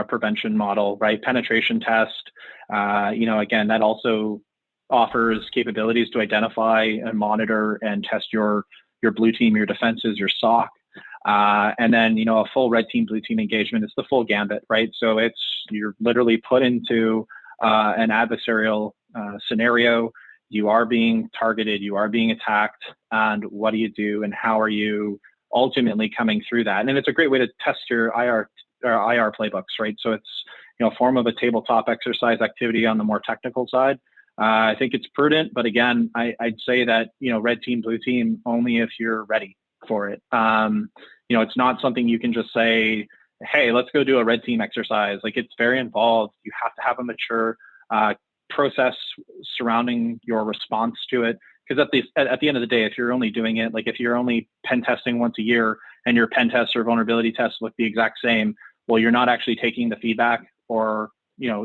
prevention model, right? Penetration test, again, that also offers capabilities to identify and monitor and test your blue team, your defenses, your SOC. And then, a full red team, blue team engagement is the full gambit, right? So you're literally put into an adversarial scenario. You are being targeted, you are being attacked, and what do you do and how are you ultimately coming through that? And it's a great way to test your IR playbooks, right? So it's, a form of a tabletop exercise activity on the more technical side. I think it's prudent, but again, I'd say that, red team, blue team, only if you're ready for it. It's not something you can just say, hey, let's go do a red team exercise. Like, it's very involved. You have to have a mature process surrounding your response to it. Because at the end of the day, if you're only doing it, like if you're only pen testing once a year and your pen tests or vulnerability tests look the exact same, well, you're not actually taking the feedback or,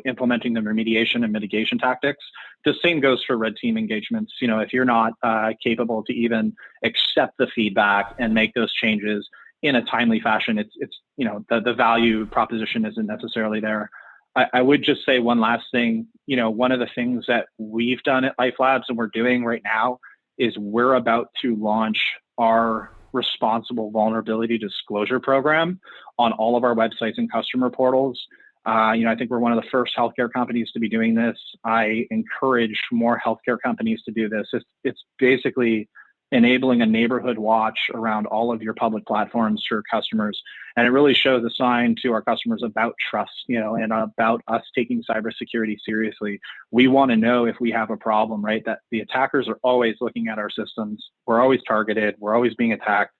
implementing the remediation and mitigation tactics. The same goes for red team engagements. If you're not capable to even accept the feedback and make those changes in a timely fashion, it's the value proposition isn't necessarily there. I would just say one last thing. One of the things that we've done at Life Labs and we're doing right now is we're about to launch our responsible vulnerability disclosure program on all of our websites and customer portals. I think we're one of the first healthcare companies to be doing this. I encourage more healthcare companies to do this. It's basically enabling a neighborhood watch around all of your public platforms to your customers. And it really shows a sign to our customers about trust, and about us taking cybersecurity seriously. We want to know if we have a problem, right? That the attackers are always looking at our systems. We're always targeted. We're always being attacked.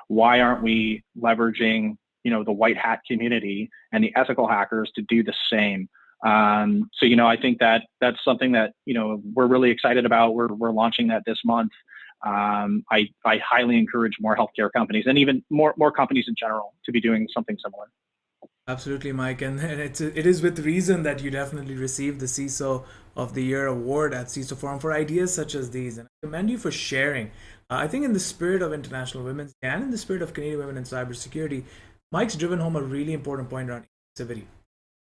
Why aren't we leveraging, the white hat community and the ethical hackers to do the same? So, I think that that's something that, we're really excited about. We're launching that this month. I highly encourage more healthcare companies and even more companies in general to be doing something similar. Absolutely, Mike, and it is with reason that you definitely received the CISO of the Year award at CISO Forum for ideas such as these, and I commend you for sharing. I think in the spirit of International Women's Day and in the spirit of Canadian Women in Cybersecurity, Mike's driven home a really important point around inclusivity.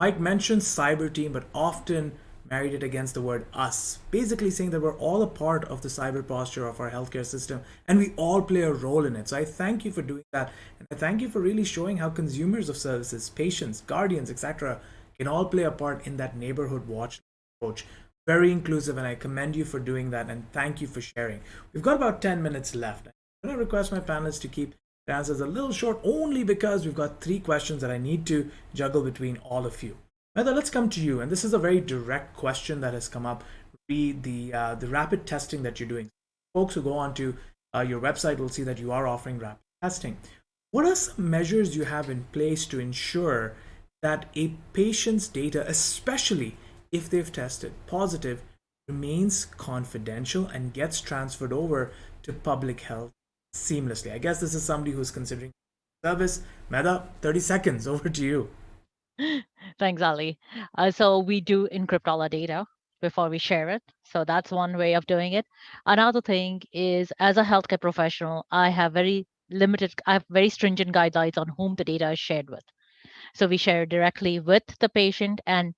Mike mentions cyber team, but often married it against the word us, basically saying that we're all a part of the cyber posture of our healthcare system and we all play a role in it. So I thank you for doing that. And I thank you for really showing how consumers of services, patients, guardians, etc., can all play a part in that neighborhood watch approach. Very inclusive, and I commend you for doing that. And thank you for sharing. We've got about 10 minutes left. I'm going to request my panelists to keep the answers a little short only because we've got 3 questions that I need to juggle between all of you. Medha, let's come to you, and this is a very direct question that has come up. Read the rapid testing that you're doing. Folks who go onto your website will see that you are offering rapid testing. What are some measures you have in place to ensure that a patient's data, especially if they've tested positive, remains confidential and gets transferred over to public health seamlessly? I guess this is somebody who's considering service. Medha, 30 seconds, over to you. Thanks, Ali. So we do encrypt all our data before we share it. So that's one way of doing it. Another thing is, as a healthcare professional, I have very stringent guidelines on whom the data is shared with. So we share directly with the patient, and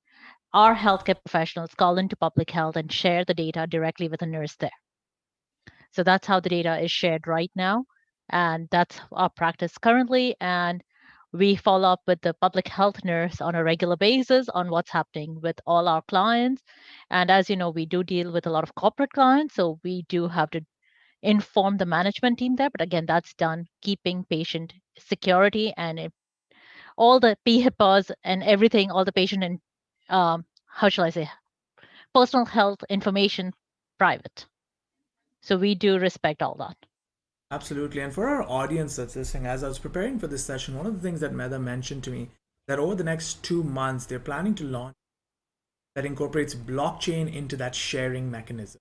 our healthcare professionals call into public health and share the data directly with a nurse there. So that's how the data is shared right now. And that's our practice currently. And we follow up with the public health nurse on a regular basis on what's happening with all our clients. And as you know, we do deal with a lot of corporate clients. So we do have to inform the management team there. But again, that's done keeping patient security and all the PHIPAs and everything, all the patient and how shall I say, personal health information private. So we do respect all that. Absolutely. And for our audience that's listening, as I was preparing for this session, one of the things that Medha mentioned to me that over the next 2 months, they're planning to launch that incorporates blockchain into that sharing mechanism.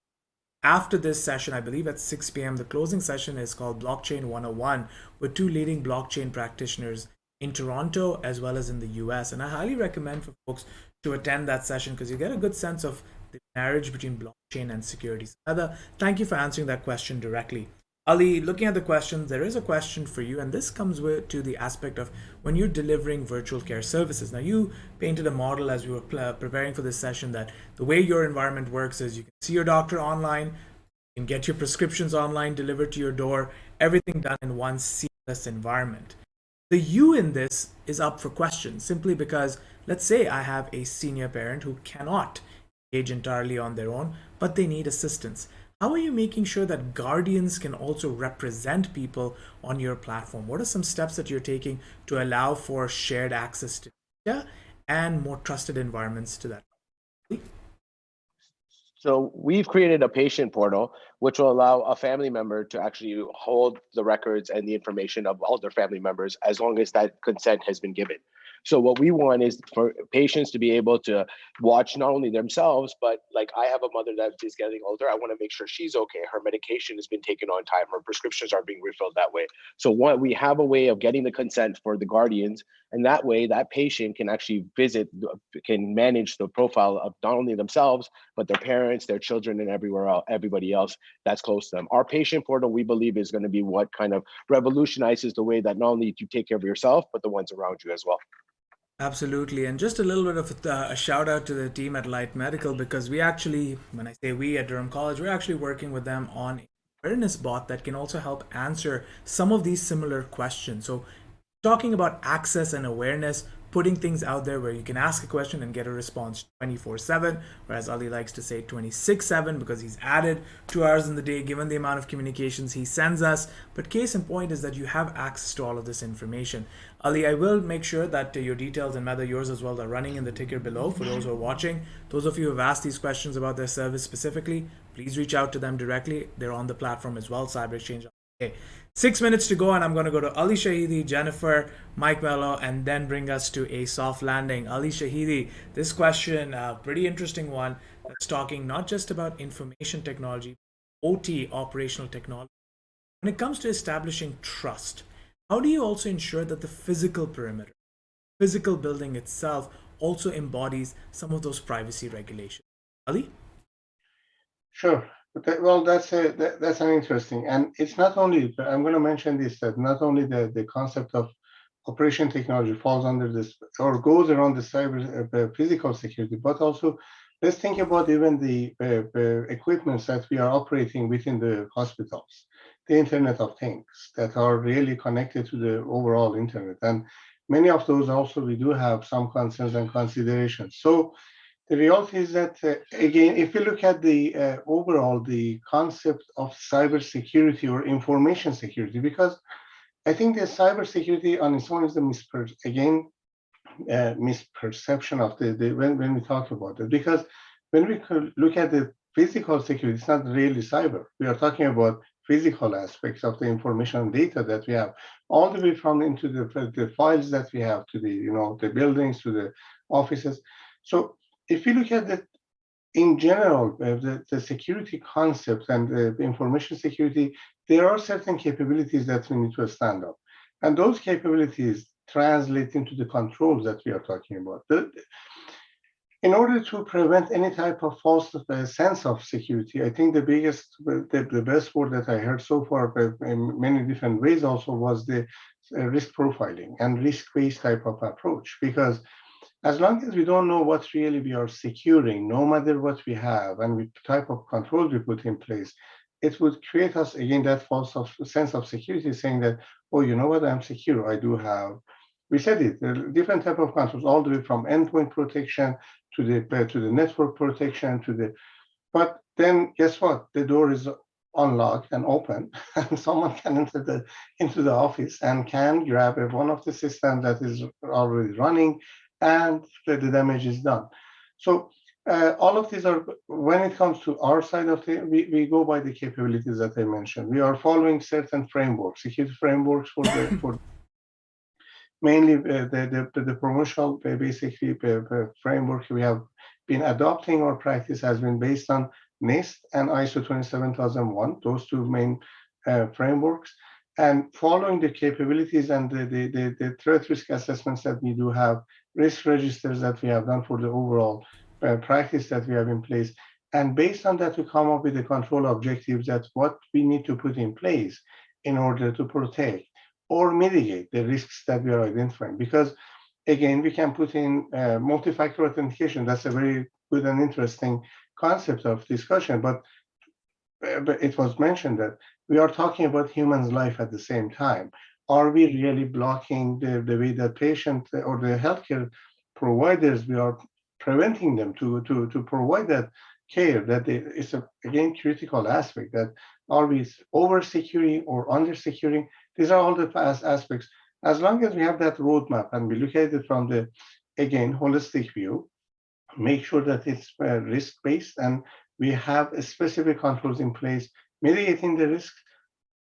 After this session, I believe at 6 p.m., the closing session is called Blockchain 101 with 2 leading blockchain practitioners in Toronto as well as in the US. And I highly recommend for folks to attend that session because you get a good sense of the marriage between blockchain and security. So, Medha, thank you for answering that question directly. Ali, looking at the questions, there is a question for you, and this comes to the aspect of when you're delivering virtual care services. Now, you painted a model as we were preparing for this session that the way your environment works is you can see your doctor online, you can get your prescriptions online delivered to your door, everything done in one seamless environment. The you in this is up for question simply because, let's say I have a senior parent who cannot engage entirely on their own, but they need assistance. How are you making sure that guardians can also represent people on your platform? What are some steps that you're taking to allow for shared access to data and more trusted environments to that? So we've created a patient portal, which will allow a family member to actually hold the records and the information of all their family members as long as that consent has been given. So what we want is for patients to be able to watch not only themselves, but like I have a mother that is getting older. I want to make sure she's okay. Her medication has been taken on time. Her prescriptions are being refilled that way. So we have a way of getting the consent for the guardians, and that way that patient can actually can manage the profile of not only themselves, but their parents, their children, and everybody else that's close to them. Our patient portal, we believe, is going to be what kind of revolutionizes the way that not only you take care of yourself, but the ones around you as well. Absolutely. And just a little bit of a shout out to the team at Lyte Medical because we actually, when I say we at Durham College, we're actually working with them on an awareness bot that can also help answer some of these similar questions. So talking about access and awareness, putting things out there where you can ask a question and get a response 24/7, or as Ali likes to say 26/7 because he's added 2 hours in the day given the amount of communications he sends us. But case in point is that you have access to all of this information. Ali, I will make sure that your details and Medha, yours as well, are running in the ticker below for those who are watching. Those of you who have asked these questions about their service specifically, please reach out to them directly. They're on the platform as well, Cyber Exchange. Okay. 6 minutes to go, and I'm going to go to Ali Shahidi, Jennifer, Mike Melo, and then bring us to a soft landing. Ali Shahidi, this question, pretty interesting one, that's talking not just about information technology, OT, operational technology. When it comes to establishing trust, how do you also ensure that the physical perimeter, physical building itself also embodies some of those privacy regulations. Ali? Sure. Well, that's an interesting, and it's not only, I'm going to mention this, that not only the concept of operation technology falls under this or goes around the cyber physical security, but also let's think about even the equipments that we are operating within the hospitals, the Internet of Things that are really connected to the overall Internet. And many of those also we do have some concerns and considerations. So the reality is that, again, if you look at the overall, the concept of cybersecurity or information security, because I think the cybersecurity on its own is the misperception of when we talk about it. Because when we look at the physical security, it's not really cyber. We are talking about physical aspects of the information and data that we have, all the way from into the files that we have to the buildings to the offices. So if you look at the in general, the security concept and the information security, there are certain capabilities that we need to stand up. And those capabilities translate into the controls that we are talking about. In order to prevent any type of false sense of security, I think the best word that I heard so far in many different ways also was the risk profiling and risk-based type of approach. Because as long as we don't know what really we are securing, no matter what we have and the type of controls we put in place, it would create us, again, that false sense of security, saying that, oh, you know what, I'm secure. I do have, we said it, different type of controls, all the way from endpoint protection to the network protection but then guess what? The door is unlocked and open, and someone can enter into the office and can grab one of the systems that is already running, and the damage is done. So all of these are, when it comes to our side of it, we go by the capabilities that I mentioned. We are following certain frameworks, security frameworks for mainly the promotional basically framework we have been adopting. Our practice has been based on NIST and ISO 27001, those two main frameworks, and following the capabilities and the threat risk assessments that we do have, risk registers that we have done for the overall practice that we have in place. And based on that, to come up with the control objectives, that's what we need to put in place in order to protect or mitigate the risks that we are identifying. Because again, we can put in multi-factor authentication. That's a very good and interesting concept of discussion, but it was mentioned that we are talking about humans' life at the same time. Are we really blocking the way that patient or the healthcare providers, we are preventing them to provide that care? That it's again critical aspect. That are we over securing or under securing? These are all the past aspects. As long as we have that roadmap and we look at it from the, again, holistic view, make sure that it's risk-based and we have specific controls in place, mitigating the risk.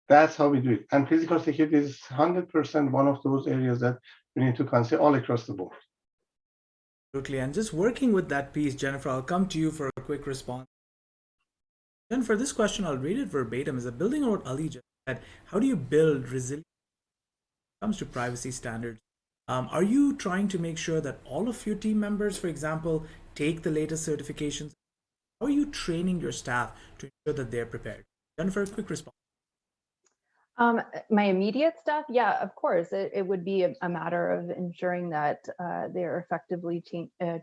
That's how we do it. And physical security is 100% one of those areas that we need to consider all across the board. Absolutely. And just working with that piece, Jennifer, I'll come to you for a quick response. Jennifer, this question, I'll read it verbatim, is a building on what Ali just said. How do you build resilience when it comes to privacy standards? Are you trying to make sure that all of your team members, for example, take the latest certifications? How are you training your staff to ensure that they're prepared? Jennifer, quick response. My immediate staff, yeah, of course. It would be a matter of ensuring that they're effectively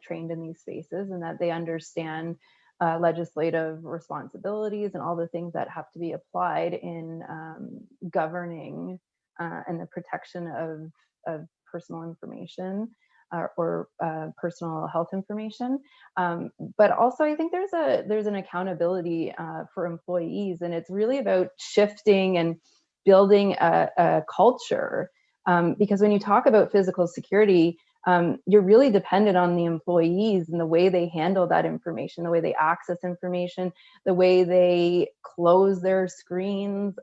trained in these spaces and that they understand legislative responsibilities and all the things that have to be applied in governing and the protection of personal information or personal health information. But also I think there's an accountability for employees, and it's really about shifting and building a culture. Because when you talk about physical security, you're really dependent on the employees and the way they handle that information, the way they access information, the way they close their screens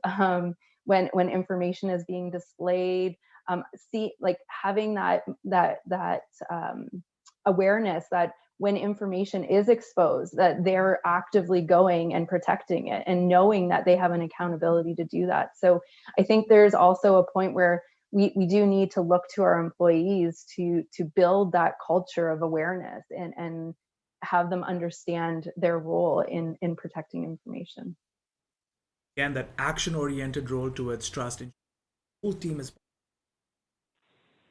when information is being displayed. Like having that awareness that when information is exposed, that they're actively going and protecting it and knowing that they have an accountability to do that. So I think there's also a point where we do need to look to our employees to build that culture of awareness and have them understand their role in protecting information. Again, that action-oriented role towards trust. The whole team is.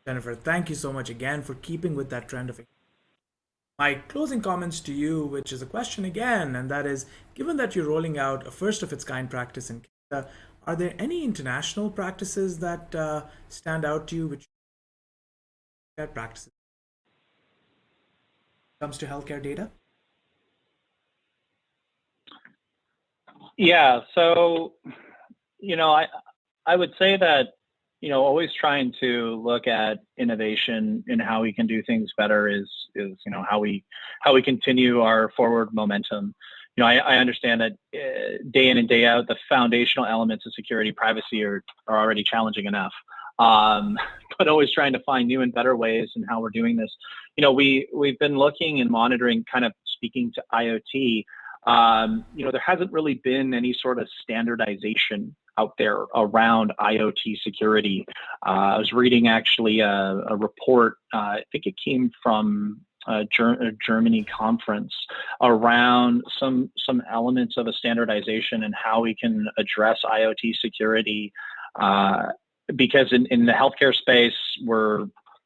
Jennifer, thank you so much again for keeping with that trend of. My closing comments to you, which is a question again, and that is, given that you're rolling out a first of its kind practice in Canada, are there any international practices that stand out to you, which practices when it comes to healthcare data? Yeah, so, I would say that, always trying to look at innovation and how we can do things better is how we continue our forward momentum. I understand that day in and day out, the foundational elements of security, privacy are already challenging enough. But always trying to find new and better ways in how we're doing this. We've been looking and monitoring, kind of speaking to IoT. There hasn't really been any sort of standardization out there around IoT security. I was reading actually a report, I think it came from a Germany conference, around some elements of a standardization and how we can address IoT security, because in the healthcare space,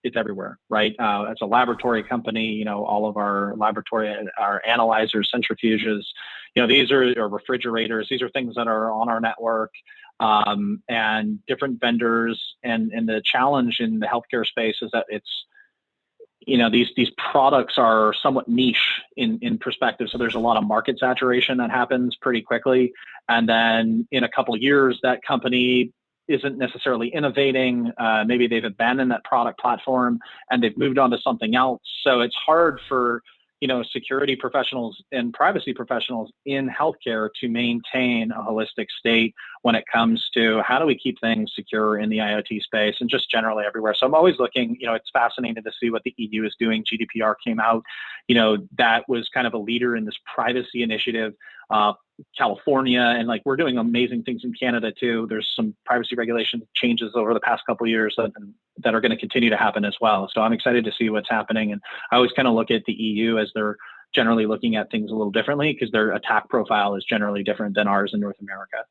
it's everywhere, right? As a laboratory company, all of our analyzers, centrifuges, these are refrigerators. These are things that are on our network, and different vendors. And the challenge in the healthcare space is that it's, these products are somewhat niche in perspective. So there's a lot of market saturation that happens pretty quickly. And then in a couple of years, that company isn't necessarily innovating. Maybe they've abandoned that product platform and they've moved on to something else. So it's hard for, security professionals and privacy professionals in healthcare to maintain a holistic state when it comes to how do we keep things secure in the IoT space and just generally everywhere. So I'm always looking, it's fascinating to see what the EU is doing. GDPR came out, that was kind of a leader in this privacy initiative. California, and we're doing amazing things in Canada too. There's some privacy regulation changes over the past couple of years that are going to continue to happen as well. So I'm excited to see what's happening. And I always kind of look at the EU as they're generally looking at things a little differently because their attack profile is generally different than ours in North America.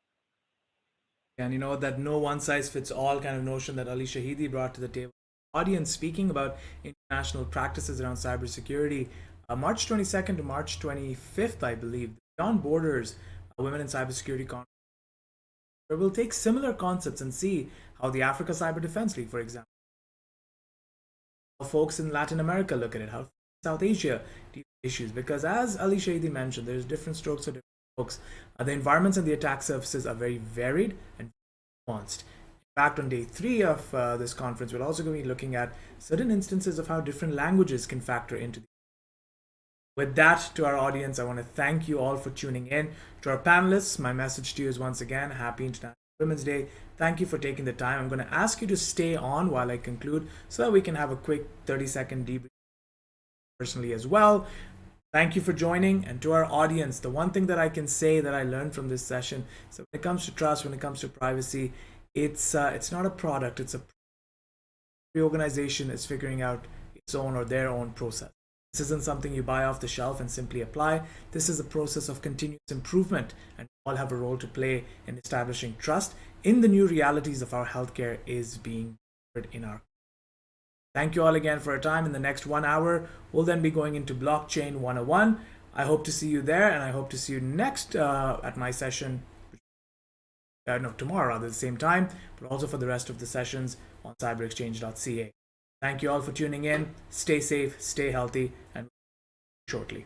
And that no one size fits all kind of notion that Ali Shahidi brought to the table. Audience, speaking about international practices around cybersecurity, March 22nd to March 25th, I believe, Beyond Borders Women in Cybersecurity Conference, where we'll take similar concepts and see how the Africa Cyber Defense League, for example, how folks in Latin America look at it, how South Asia deal with issues. Because as Ali Shahidi mentioned, there's different strokes for different folks. The environments and the attack surfaces are very varied and nuanced. In fact, on day 3 of this conference, we're also going to be looking at certain instances of how different languages can factor into the. With that, to our audience, I want to thank you all for tuning in. To our panelists, my message to you is once again, Happy International Women's Day. Thank you for taking the time. I'm going to ask you to stay on while I conclude so that we can have a quick 30-second debrief personally as well. Thank you for joining. And to our audience, the one thing that I can say that I learned from this session, so when it comes to trust, when it comes to privacy, it's not a product. Every organization is figuring out its own or their own process. This isn't something you buy off the shelf and simply apply. This is a process of continuous improvement, and we all have a role to play in establishing trust in the new realities of our healthcare is being delivered in our. Thank you all again for your time. In the next 1 hour, we'll then be going into Blockchain 101. I hope to see you there, and I hope to see you next at my session, tomorrow at the same time, but also for the rest of the sessions on cyberexchange.ca. Thank you all for tuning in. Stay safe, stay healthy, and shortly.